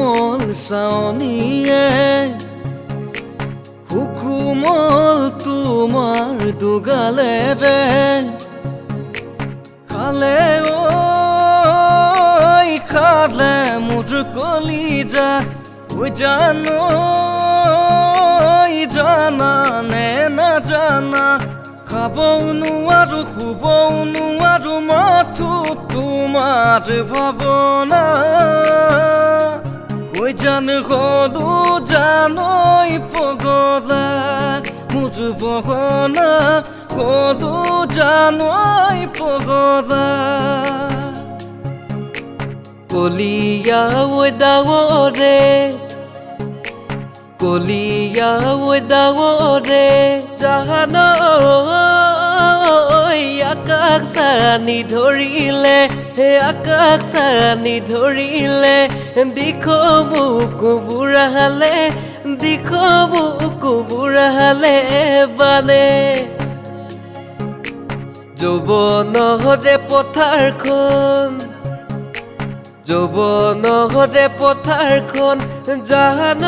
কোমল চাৱনীয়ে সুকুমল তোমাৰ দুগালেৰে খালে খালে মোৰ কলিজা জানো জানা নে নাজানা খাবও নোৱাৰো শুবও নোৱাৰো মাথো তোমাৰ ভাৱনা জান হলো জানই পগলা মোৰ বহনা হলো জানই পগলা কলিয়া ডাঙৰে কলিয়া ডাঙৰে জাহান আকাশ চানি ধৰিলে হে আকাশ চানি ধৰিলে দিখ মোক বুঢ়ালে দিখ মোক বুঢ়ালে বানে যৌৱনৰে পথাৰখন যৌৱনৰে পথাৰখন জাহান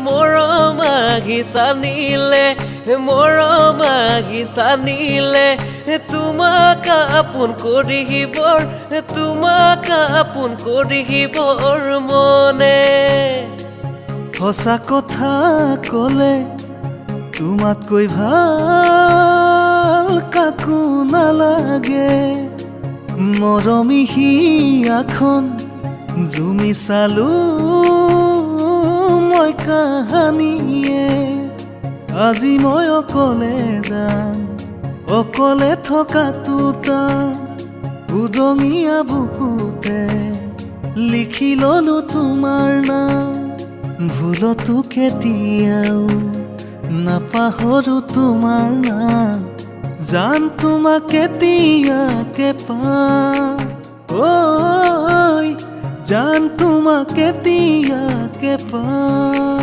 মৰম আহি চানিলে মৰম আহি চানিলে তোমাক আপোন কৰিবৰ তোমাক আপোন কৰিবৰ মনে সঁচা কথা ক'লে তোমাতকৈ ভাল কাকো নালাগে মৰমী হিয়াখন জুমি চালো মই কাহানীয়ে আজি মই অকলে যাম অকলে থকাটো টান উদঙীয়া বুকুতে লিখি ললো তোমাৰ নাম ভুলতো কেতিয়াও নাপাহৰো তোমাৰ নাম জান তোমাক কেতিয়াকে পাম ঐ জান তোমাক কেতিয়াকে পাম